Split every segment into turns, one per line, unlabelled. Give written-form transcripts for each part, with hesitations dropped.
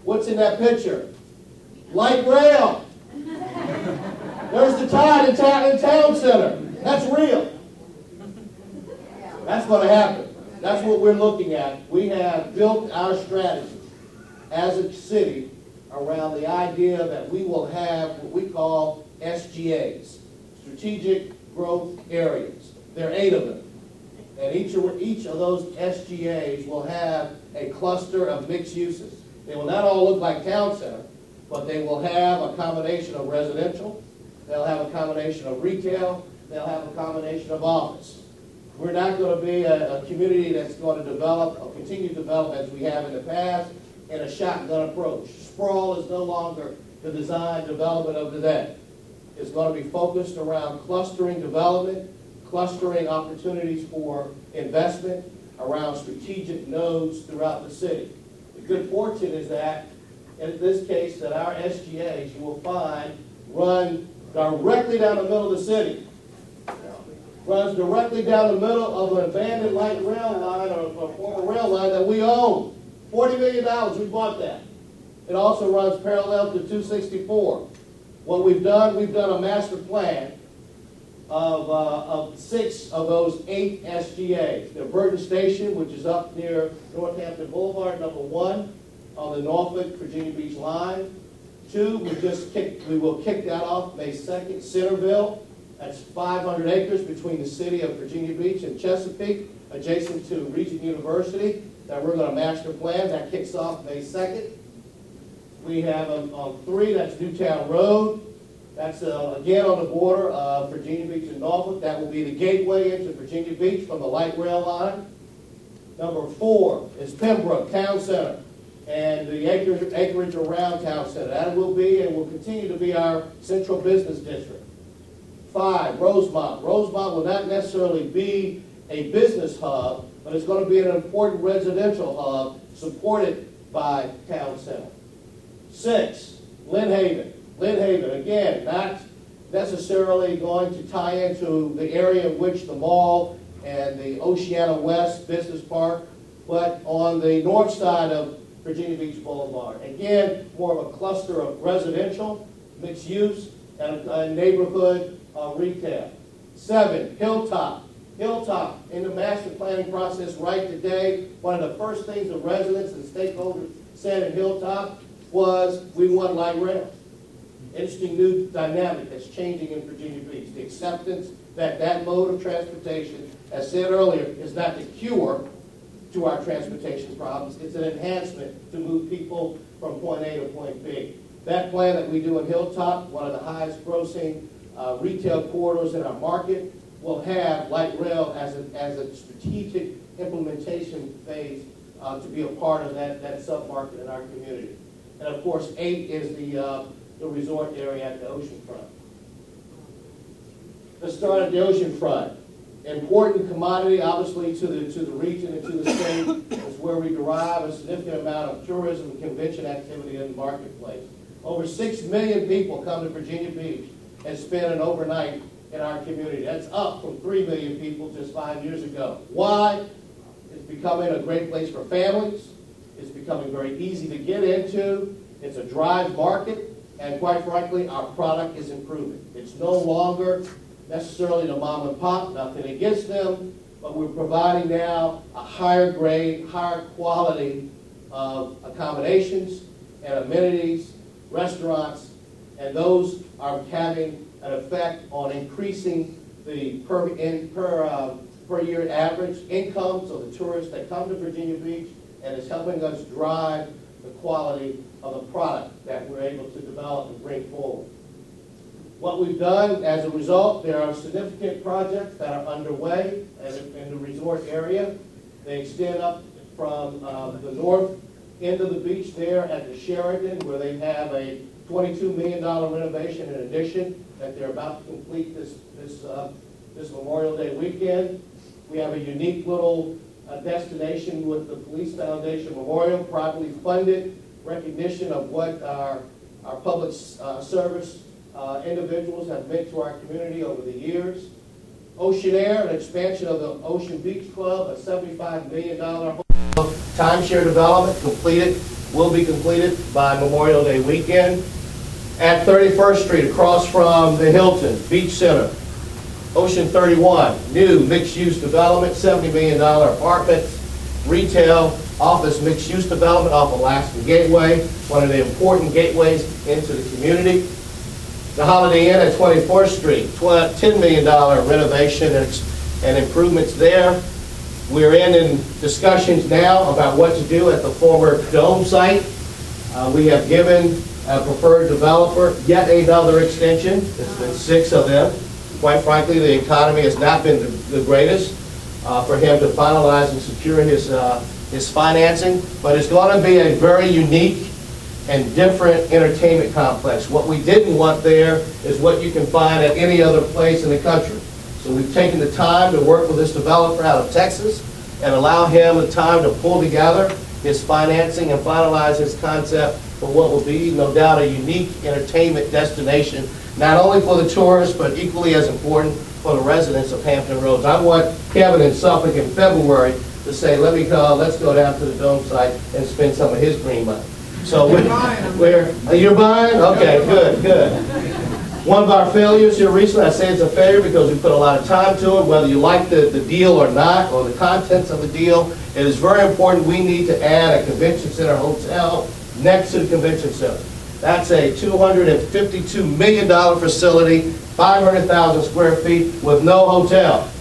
What's in that picture? Light rail. There's the tide in town center. That's real. That's going to happen. That's what we're looking at. We have built our strategy as a city around the idea that we will have what we call SGAs, Strategic Growth Areas. There are 8 of them. And each of those SGAs will have a cluster of mixed uses. They will not all look like town center, but they will have a combination of residential, they'll have a combination of retail, they'll have a combination of office. We're not going to be a community that's going to develop or continue to develop as we have in the past in a shotgun approach. Sprawl is no longer the design development of today. It's going to be focused around clustering development, clustering opportunities for investment around strategic nodes throughout the city. The good fortune is that, in this case, that our SGAs, you will find, run directly down the middle of the city. Runs directly down the middle of an abandoned light rail line or a former rail line that we own. $40 million, we bought that. It also runs parallel to 264. What we've done a master plan of 6 of those 8 SGAs. The Burton Station, which is up near Northampton Boulevard, number 1, on the Norfolk, Virginia Beach line. 2, we will kick that off May 2nd, Centerville. That's 500 acres between the city of Virginia Beach and Chesapeake, adjacent to Regent University, that we're going to master plan. That kicks off May 2nd. We have on 3, that's Newtown Road. That's, again, on the border of Virginia Beach and Norfolk. That will be the gateway into Virginia Beach from the light rail line. Number 4 is Pembroke Town Center and the acreage around Town Center. That will be and will continue to be our central business district. 5, Rosemont. Rosemont will not necessarily be a business hub, but it's going to be an important residential hub supported by Town Center. 6, Lynn Haven. Lynn Haven, again, not necessarily going to tie into the area in which the mall and the Oceana West Business Park, but on the north side of Virginia Beach Boulevard. Again, more of a cluster of residential, mixed use, and a neighborhood retail. 7, Hilltop. Hilltop, in the master planning process right today, one of the first things the residents and stakeholders said in Hilltop was, we want light rail. Interesting new dynamic that's changing in Virginia Beach. The acceptance that that mode of transportation, as said earlier, is not the cure to our transportation problems. It's an enhancement to move people from point A to point B. That plan that we do in Hilltop, one of the highest grossing retail corridors in our market, will have light rail as a strategic implementation phase to be a part of that sub-market in our community. And of course, 8 is the resort area at the oceanfront. Let's start at the oceanfront. Important commodity, obviously, to the region and to the state is where we derive a significant amount of tourism and convention activity in the marketplace. Over 6 million people come to Virginia Beach and spend an overnight in our community. That's up from 3 million people just 5 years ago. Why? It's becoming a great place for families. It's becoming very easy to get into. It's a drive market. And quite frankly, our product is improving. It's no longer necessarily the mom and pop, nothing against them, but we're providing now a higher grade, higher quality of accommodations and amenities, restaurants, and those are having an effect on increasing the per year average income, so the tourists that come to Virginia Beach, and it's helping us drive the quality of the product that we're able to develop and bring forward. What we've done as a result, there are significant projects that are underway in the resort area. They extend up from the north end of the beach there at the Sheraton, where they have a $22 million renovation and addition that they're about to complete this Memorial Day weekend. We have a unique little destination with the Police Foundation Memorial, privately funded, recognition of what our public service individuals have meant to our community over the years. Oceanaire, an expansion of the Ocean Beach Club, a $75 million timeshare development completed will be completed by Memorial Day weekend. At 31st Street, across from the Hilton Beach Center, Ocean 31, new mixed-use development, $70 million apartments, retail, office mixed-use development off Alaskan Gateway, one of the important gateways into the community. The Holiday Inn at 24th Street, $10 million renovation and improvements there. We're in discussions now about what to do at the former Dome site. We have given a preferred developer yet another extension. There's been 6 of them. Quite frankly, the economy has not been the greatest for him to finalize and secure his financing, but it's going to be a very unique and different entertainment complex. What we didn't want there is what you can find at any other place in the country. So we've taken the time to work with this developer out of Texas and allow him the time to pull together his financing and finalize his concept for what will be, no doubt, a unique entertainment destination, not only for the tourists, but equally as important for the residents of Hampton Roads. I want Kevin in Suffolk in February to say, let's go down to the Dome site and spend some of his green money. So you're buying? Okay, good. One of our failures here recently, I say it's a failure because we put a lot of time to it, whether you like the deal or not, or the contents of the deal, it is very important. We need to add a convention center hotel next to the convention center. That's a $252 million facility, 500,000 square feet with no hotel.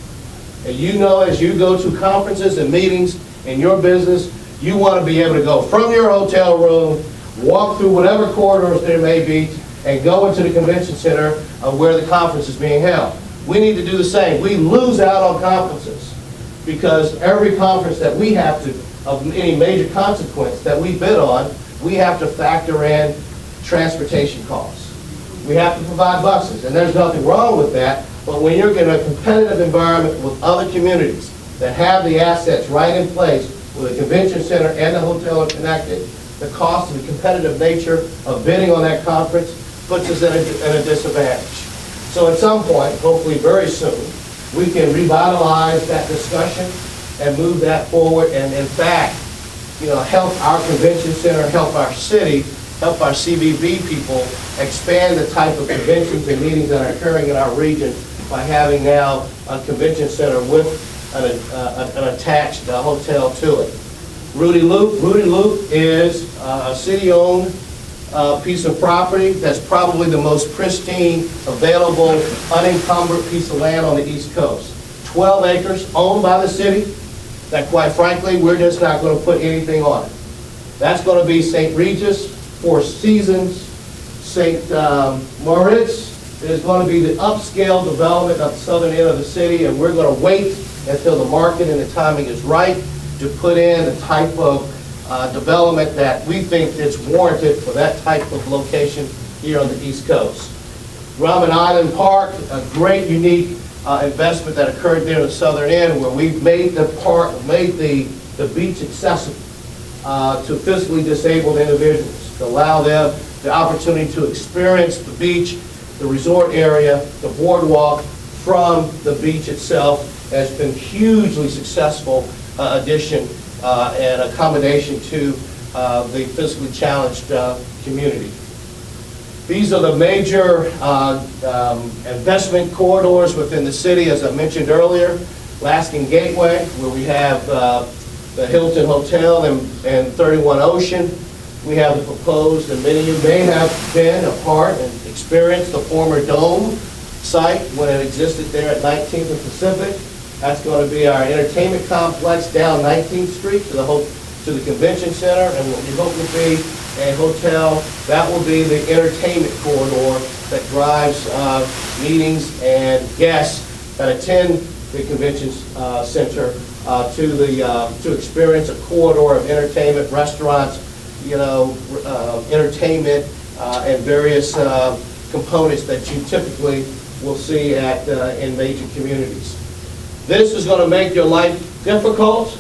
And you know, as you go to conferences and meetings in your business, you want to be able to go from your hotel room, walk through whatever corridors there may be, and go into the convention center where the conference is being held. We need to do the same. We lose out on conferences because every conference that we have to, of any major consequence that we bid on, we have to factor in transportation costs. We have to provide buses, and there's nothing wrong with that, but when you're in a competitive environment with other communities that have the assets right in place, where the convention center and the hotel are connected, the cost and the competitive nature of bidding on that conference puts us at a disadvantage. So at some point, hopefully very soon, we can revitalize that discussion and move that forward and in fact, help our convention center, help our city, help our CVB people expand the type of conventions and meetings that are occurring in our region by having now a convention center with an attached hotel to it. Rudy Loop is a city-owned piece of property that's probably the most pristine, available, unencumbered piece of land on the East Coast. 12 acres owned by the city that, quite frankly, we're just not going to put anything on it. That's going to be St. Regis, Four Seasons, St. Moritz. There's going to be the upscale development of the southern end of the city, and we're going to wait until the market and the timing is right to put in the type of development that we think is warranted for that type of location here on the East Coast. Robben Island Park, a great, unique investment that occurred there in the southern end, where we've made the park, made the beach accessible to physically disabled individuals, to allow them the opportunity to experience the beach, the resort area, the boardwalk from the beach itself. Has been hugely successful addition and accommodation to the physically challenged community. These are the major investment corridors within the city, as I mentioned earlier. Alaskan Gateway, where we have the Hilton Hotel and 31 Ocean. We have the proposed, and many of you may have been a part and experienced the former Dome site when it existed there at 19th and Pacific. That's going to be our entertainment complex down 19th Street to the convention center, and what we hope will be a hotel. That will be the entertainment corridor that drives meetings and guests that attend the convention center to experience a corridor of entertainment, restaurants, entertainment, and various components that you typically will see in major communities. This is going to make your life difficult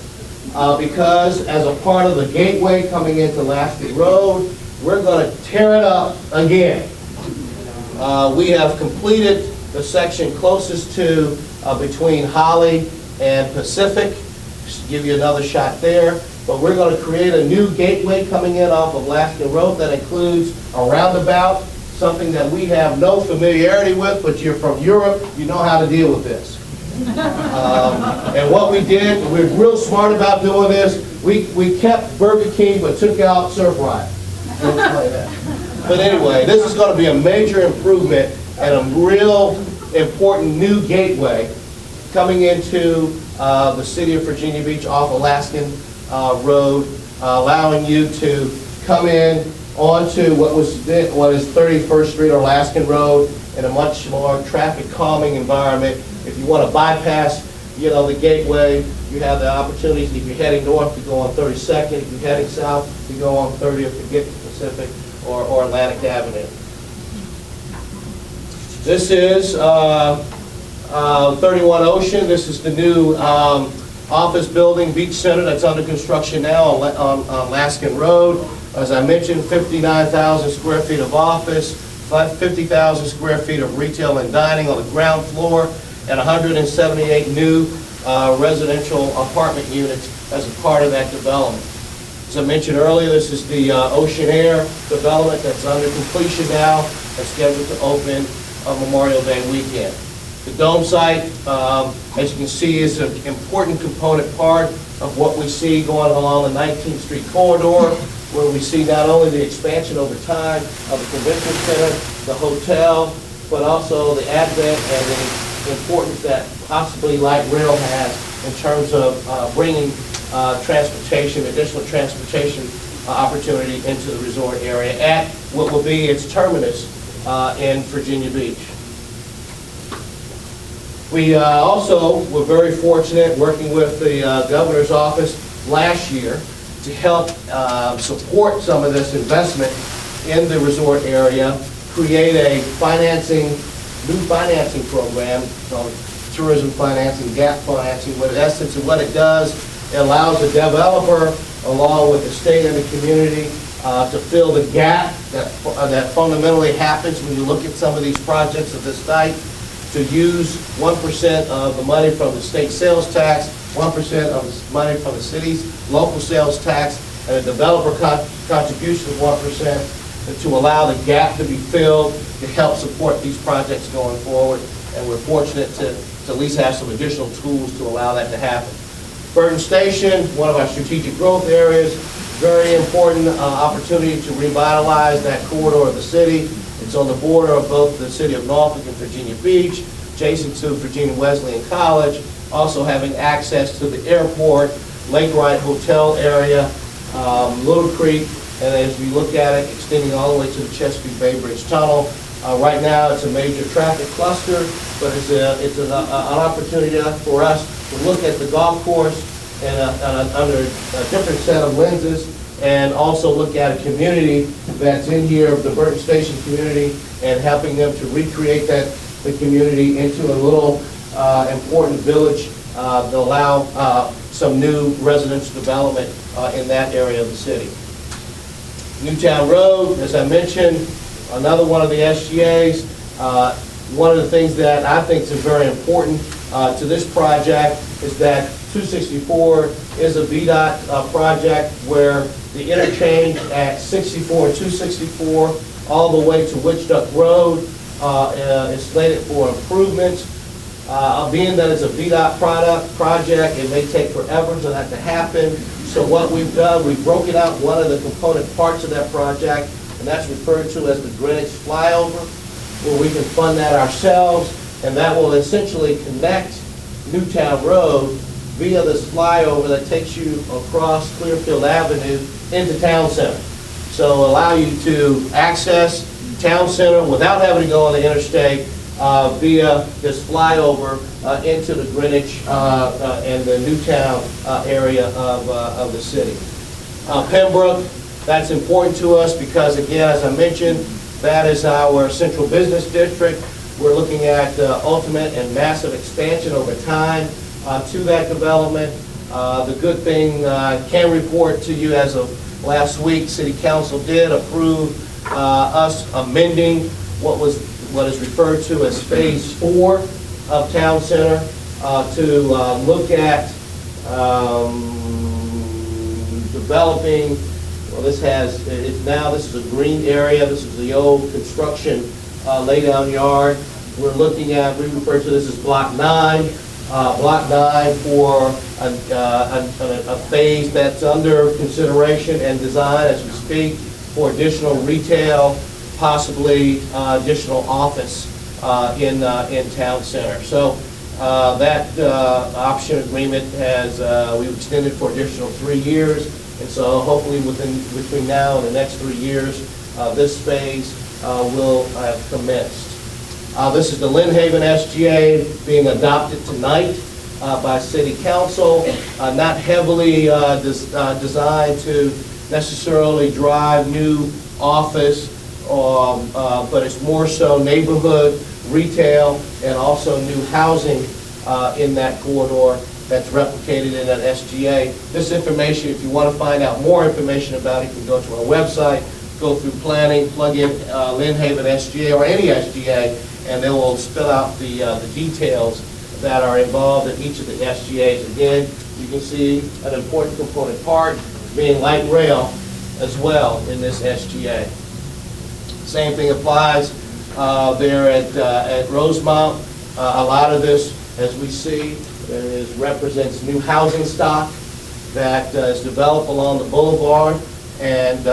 because as a part of the gateway coming into Lasky Road, we're going to tear it up again. We have completed the section closest to between Holly and Pacific. Just to give you another shot there. but we're going to create a new gateway coming in off of Laskin Road that includes a roundabout, something that we have no familiarity with, but you're from Europe, you know how to deal with this. And what we did, we're real smart about doing this, we kept Burger King but took out Surf Riot. But anyway, this is going to be a major improvement and a real important new gateway coming into the city of Virginia Beach off Laskin Road, allowing you to come in onto what is 31st Street or Laskin Road in a much more traffic calming environment. If you want to bypass, the gateway, you have the opportunities. If you're heading north, to go on 32nd. If you're heading south, to go on 30th to get to Pacific or Atlantic Avenue. This is 31 Ocean. This is the new office building, Beach Center, that's under construction now on Laskin Road. As I mentioned, 59,000 square feet of office, 50,000 square feet of retail and dining on the ground floor, and 178 new residential apartment units as a part of that development. As I mentioned earlier, this is the Ocean Air development that's under completion now and scheduled to open on Memorial Day weekend. The Dome site, as you can see, is an important component part of what we see going along the 19th Street corridor, where we see not only the expansion over time of the convention center, the hotel, but also the advent and the importance that possibly light rail has in terms of bringing transportation, additional transportation opportunity into the resort area at what will be its terminus in Virginia Beach. We also were very fortunate working with the governor's office last year to help support some of this investment in the resort area, create a new financing program called tourism financing, gap financing. But in essence, what it does, it allows the developer, along with the state and the community, to fill the gap that fundamentally happens when you look at some of these projects of this type, to use 1% of the money from the state sales tax, 1% of the money from the city's local sales tax, and a developer contribution of 1% to allow the gap to be filled to help support these projects going forward. And we're fortunate to at least have some additional tools to allow that to happen. Burton Station, one of our strategic growth areas, very important opportunity to revitalize that corridor of the city. It's on the border of both the city of Norfolk and Virginia Beach, adjacent to Virginia Wesleyan College, also having access to the airport, Lake Wright Hotel area, Little Creek, and as we look at it, extending all the way to the Chesapeake Bay Bridge Tunnel. Right now, it's a major traffic cluster, but it's an opportunity for us to look at the golf course and under a different set of lenses, and also look at a community that's in here, the Burton Station community, and helping them to recreate the community into a little important village to allow some new residential development in that area of the city. Newtown Road, as I mentioned, another one of the SGAs. One of the things that I think is very important to this project is that 264 is a VDOT project where the interchange at 64 and 264 all the way to Witchduck Road is slated for improvements. Being that it's a VDOT project, it may take forever for that to happen. So what we've done, we've broken out one of the component parts of that project, and that's referred to as the Greenwich Flyover, where we can fund that ourselves, and that will essentially connect Newtown Road via this flyover that takes you across Clearfield Avenue into Town Center. So allow you to access Town Center without having to go on the interstate via this flyover into the Greenwich and the Newtown area of the city. Pembroke, that's important to us because, again, as I mentioned, that is our central business district. We're looking at ultimate and massive expansion over time to that development. The good thing I can report to you, as of last week, City Council did approve us amending what is referred to as Phase 4 of Town Center to look at developing. Well, this is a green area. This is the old construction laydown yard. We're looking at, we refer to this as Block 9. Block 9 for a phase that's under consideration and design as we speak for additional retail, possibly additional office in town center. So that option agreement has we've extended for additional 3 years, and so hopefully between now and the next 3 years, this phase will have commenced. This is the Lynn Haven SGA being adopted tonight by City Council, not heavily designed to necessarily drive new office, but it's more so neighborhood, retail, and also new housing in that corridor that's replicated in that SGA. This information, if you want to find out more information about it, you can go to our website, go through planning, plug in Lynn Haven SGA or any SGA, and they will spell out the details that are involved in each of the SGAs. Again, you can see an important component part being light rail as well in this SGA. Same thing applies there at Rosemount. A lot of this, as we see, represents new housing stock that is developed along the boulevard and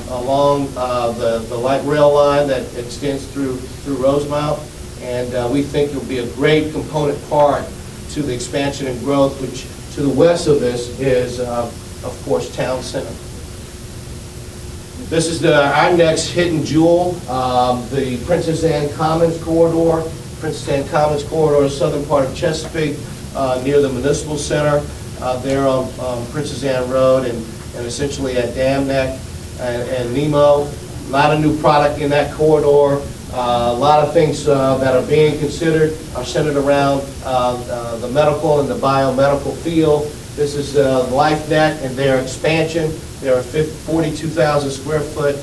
along the light rail line that extends through Rosemount. And we think it will be a great component part to the expansion and growth, which to the west of this is, of course, Town Center. This is our next hidden jewel, the Princess Anne Commons corridor. Princess Anne Commons corridor, southern part of Chesapeake, near the Municipal Center, there on Princess Anne Road and essentially at Dam Neck and Nemo. A lot of new product in that corridor. A lot of things that are being considered are centered around the medical and the biomedical field. This is LifeNet and their expansion. They're a 42,000 square foot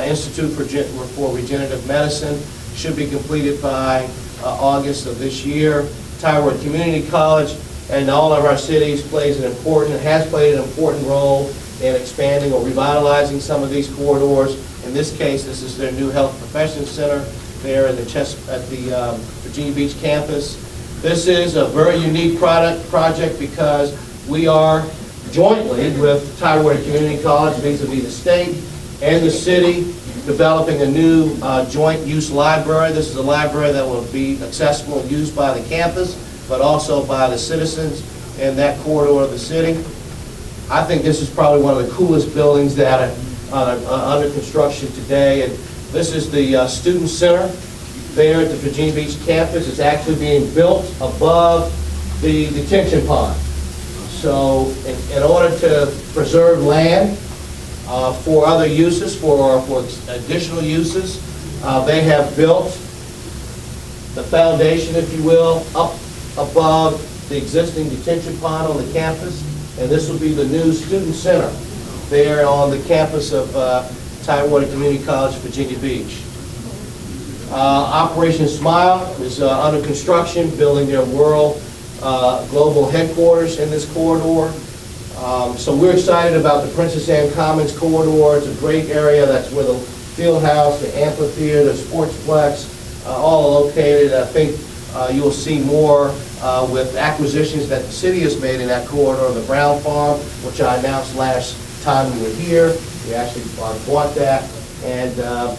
Institute for Regenerative Medicine. Should be completed by August of this year. Tyrward Community College and all of our cities has played an important role in expanding or revitalizing some of these corridors. In this case, this is their new Health Professions Center there at the Virginia Beach campus. This is a very unique project because we are jointly with Tyrward Community College vis-a-vis the state and the city developing a new joint use library. This is a library that will be accessible and used by the campus, but also by the citizens in that corridor of the city. I think this is probably one of the coolest buildings that are under construction today. And this is the Student Center there at the Virginia Beach campus. It's actually being built above the detention pond. So in order to preserve land for other uses, for additional uses, they have built the foundation, if you will, up above the existing detention pond on the campus. And this will be the new Student Center there on the campus of Tidewater Community College, Virginia Beach. Operation Smile is under construction, building their global headquarters in this corridor. So we're excited about the Princess Anne Commons corridor. It's a great area. That's where the field house, the amphitheater, the sportsplex, all located. I think you'll see more with acquisitions that the city has made in that corridor. The Brown Farm, which I announced last time we were here. We actually bought that and are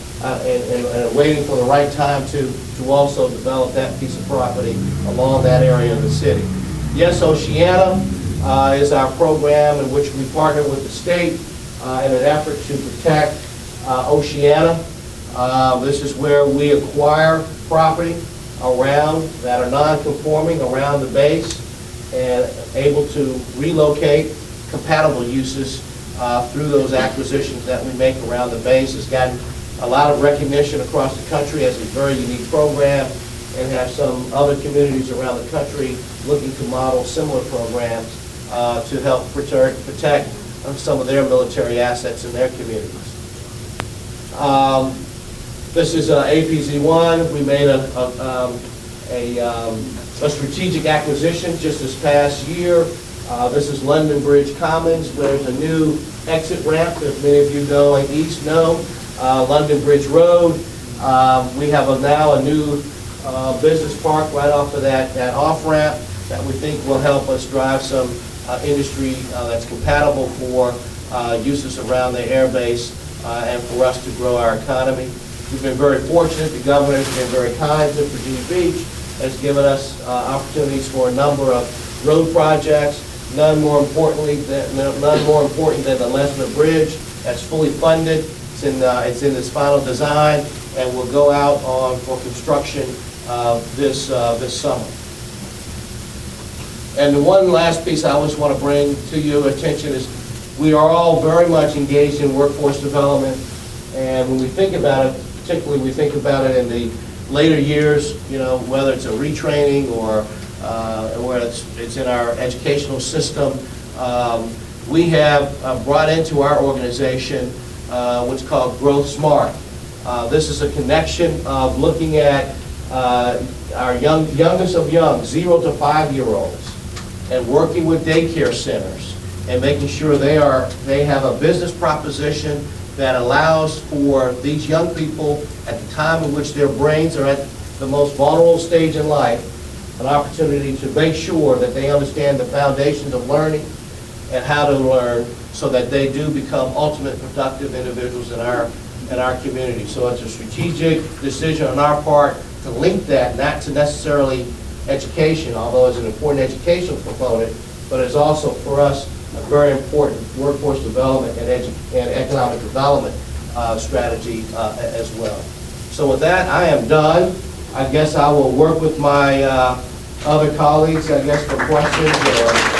waiting for the right time to also develop that piece of property along that area of the city. Yes, Oceana is our program in which we partner with the state in an effort to protect Oceana. This is where we acquire property around that are non-conforming around the base and able to relocate compatible uses through those acquisitions that we make around the base. It's gotten a lot of recognition across the country as a very unique program, and have some other communities around the country looking to model similar programs to help protect some of their military assets in their communities. This is APZ1. We made a strategic acquisition just this past year This is London Bridge Commons. There's a new exit ramp, as many of you going east know, London Bridge Road. We have now a new business park right off of that off-ramp that we think will help us drive some industry that's compatible for uses around the air base and for us to grow our economy. We've been very fortunate. The governor has been very kind to Virginia Beach, has given us opportunities for a number of road projects, none more important than the Lesnar Bridge. That's fully funded. It's in its final design and will go out for construction this summer. And the one last piece I always want to bring to your attention is we are all very much engaged in workforce development, and when we think about it, particularly we think about it in the later years, whether it's a retraining or where it's in our educational system. We have brought into our organization what's called Growth Smart. This is a connection of looking at our youngest of young, 0 to 5-year-olds, and working with daycare centers and making sure they have a business proposition that allows for these young people at the time in which their brains are at the most vulnerable stage in life, an opportunity to make sure that they understand the foundations of learning and how to learn so that they do become ultimate productive individuals in our community. So it's a strategic decision on our part to link that, not to necessarily education, although it's an important educational component, but it's also for us a very important workforce development and economic development strategy as well. So with that, I am done. I guess I will work with my other colleagues, I guess, for questions.